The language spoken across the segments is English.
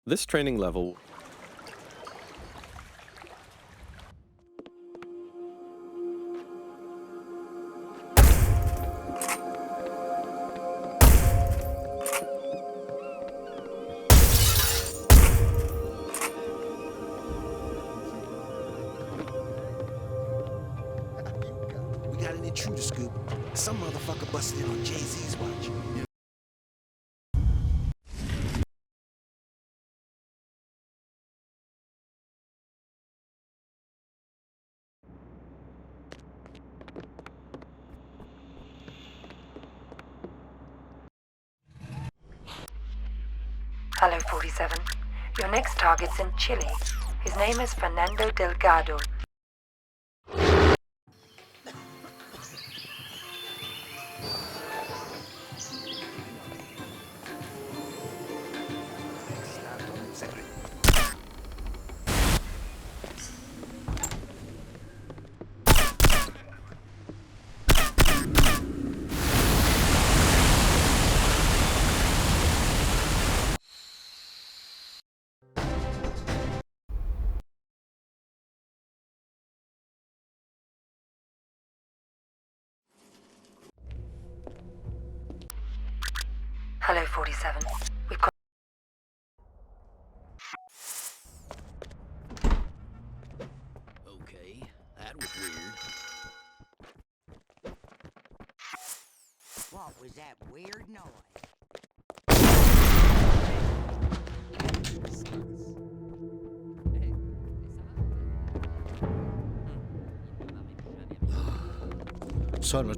This training level... We got an intruder scoop. Some motherfucker busted in on Jay-Z's watch. Hello, 47. Your next target's in Chile. His name is Fernando Delgado. Hello, 47. We've got... Okay, that was weird. What was that weird noise? Sonra...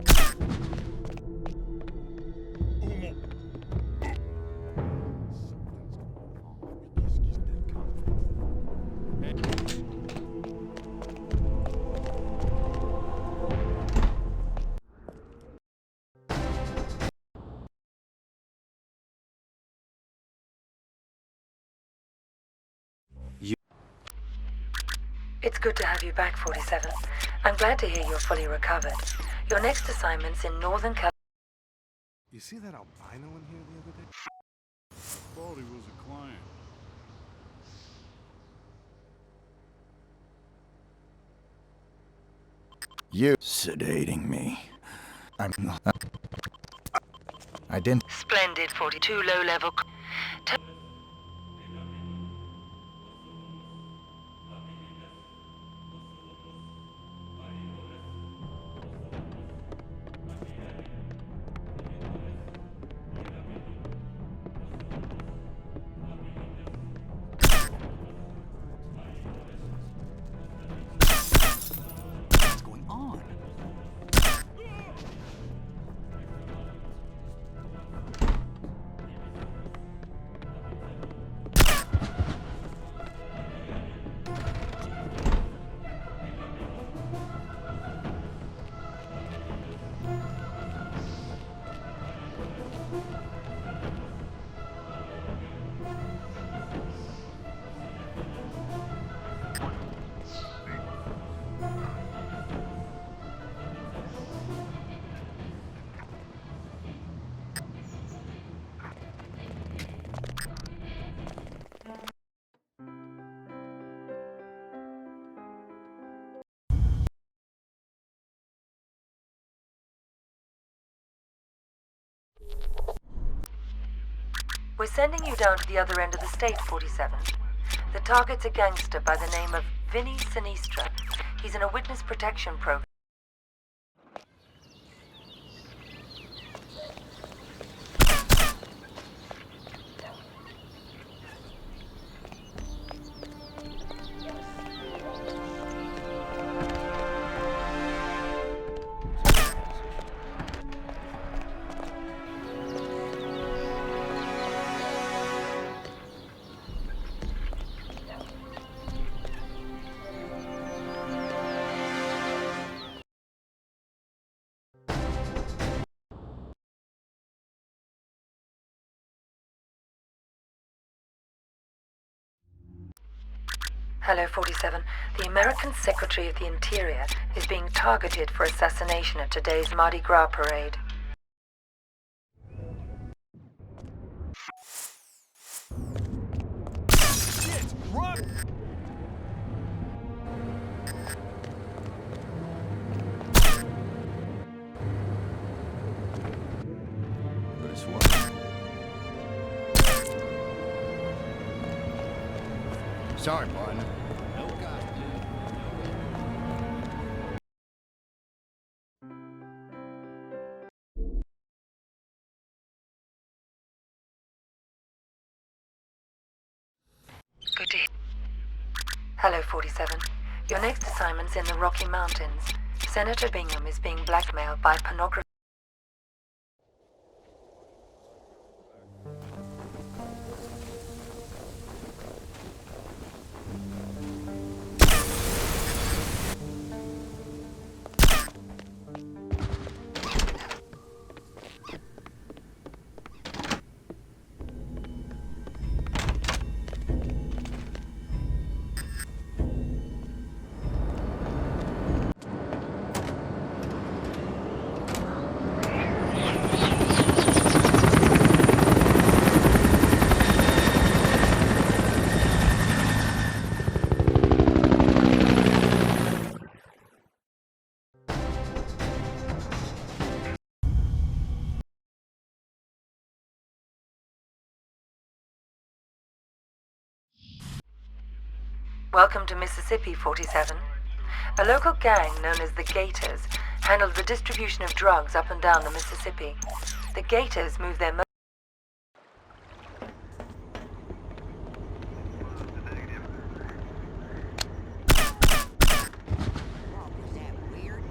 It's good to have you back, 47. I'm glad to hear you're fully recovered. Your next assignment's in Northern California. You see that albino in here the other day? Thought he was a client. You're sedating me. I'm not... I didn't... Splendid, 42 low-level... What's going on? We're sending you down to the other end of the state, 47. The target's a gangster by the name of Vinny Sinistra. He's in a witness protection program. Hello, 47. The American Secretary of the Interior is being targeted for assassination at today's Mardi Gras parade. Sorry, partner. Good to hear. Hello, 47. Your next assignment's in the Rocky Mountains. Senator Bingham is being blackmailed by pornography. Welcome to Mississippi, 47. A local gang known as the Gators handled the distribution of drugs up and down the Mississippi. The Gators move their Oh, was that weird?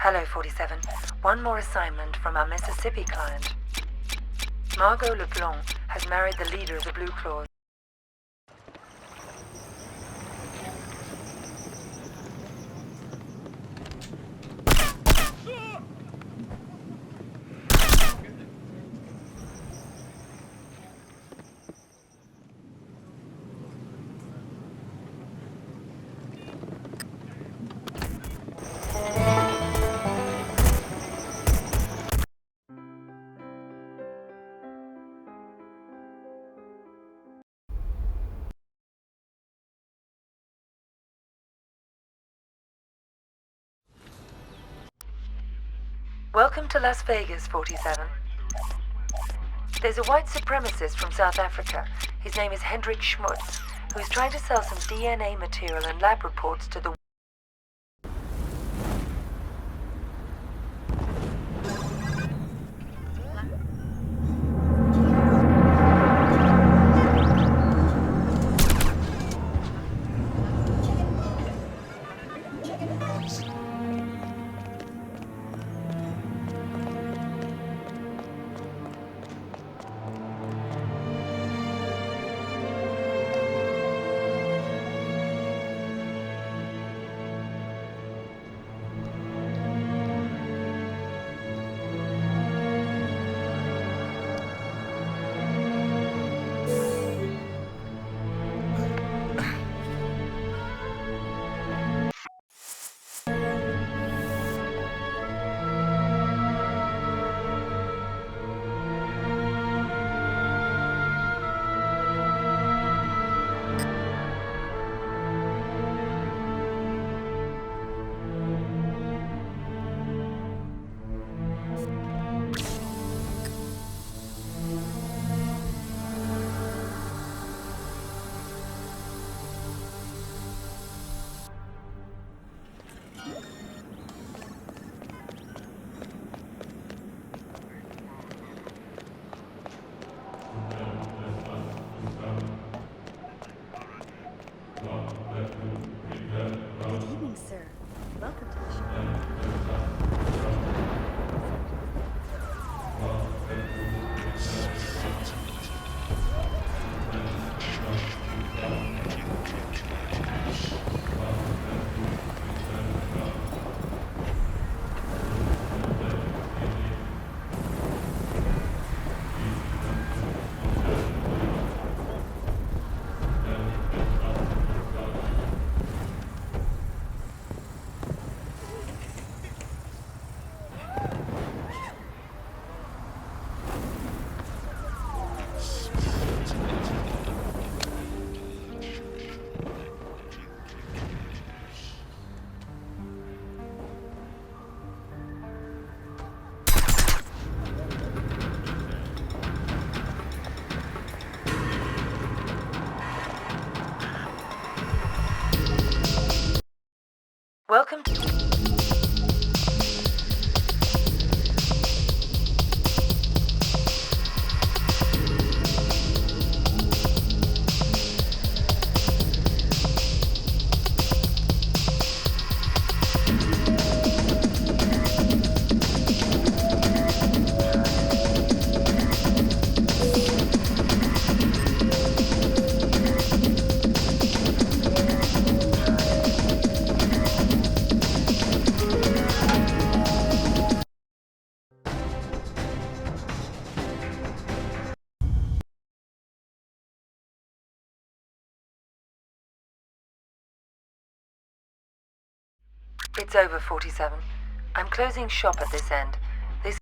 Hello, 47. One more assignment from our Mississippi client. Margot LeBlanc has married the leader of the Blue Claws. Welcome to Las Vegas, 47. There's a white supremacist from South Africa. His name is Hendrik Schmutz, who's trying to sell some DNA material and lab reports to the... Welcome to... It's over, 47. I'm closing shop at this end. This...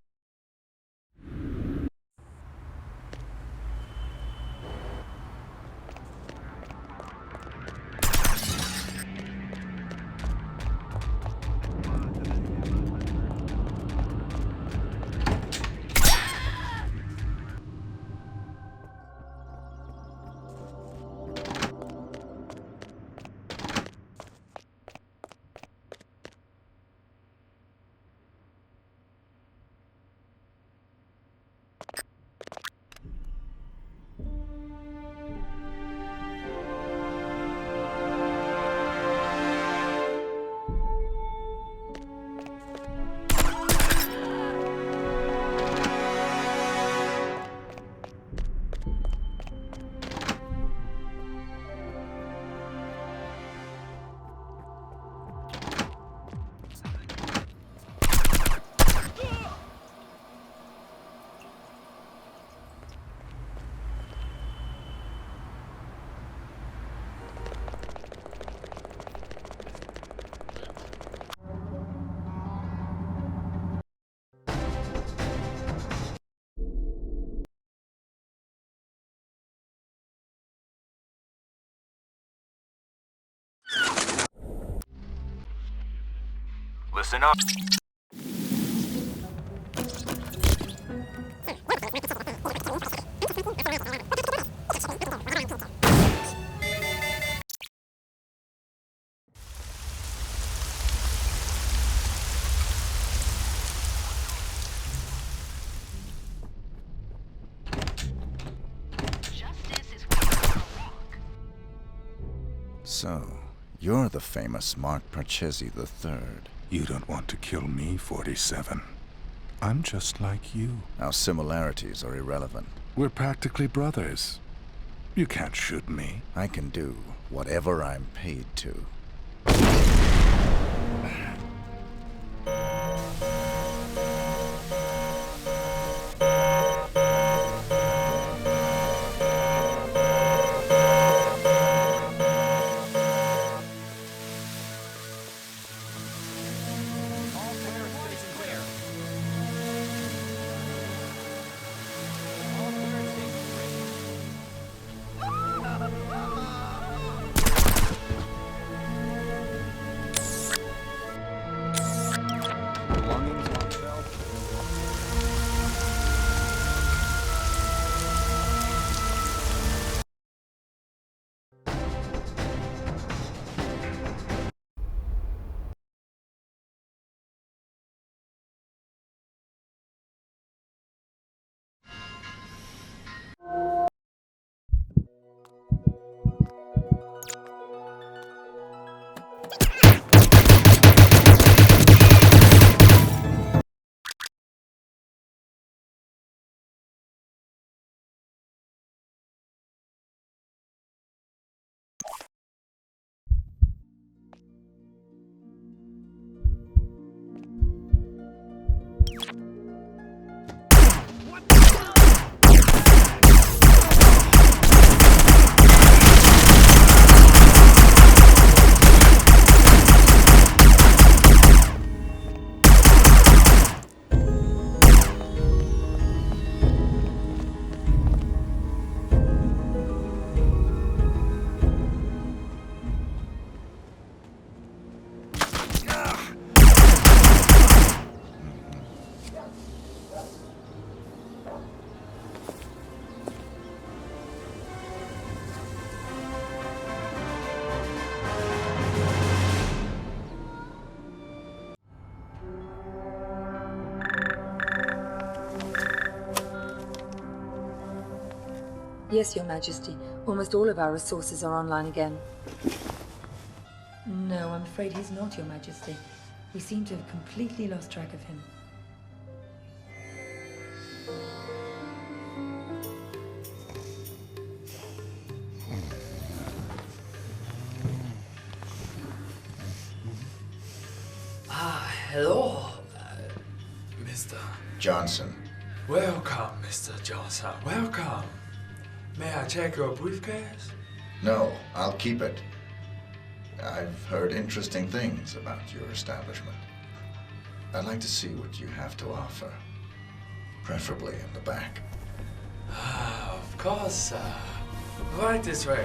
Listen up. So, you're the famous Mark Parchesi III. You don't want to kill me, 47. I'm just like you. Our similarities are irrelevant. We're practically brothers. You can't shoot me. I can do whatever I'm paid to. Yes, Your Majesty. Almost all of our resources are online again. No, I'm afraid he's not, Your Majesty. We seem to have completely lost track of him. Hello, Mr. Johnson. Welcome, Mr. Johnson. Welcome. May I check your briefcase? No, I'll keep it. I've heard interesting things about your establishment. I'd like to see what you have to offer. Preferably in the back. Of course, right this way.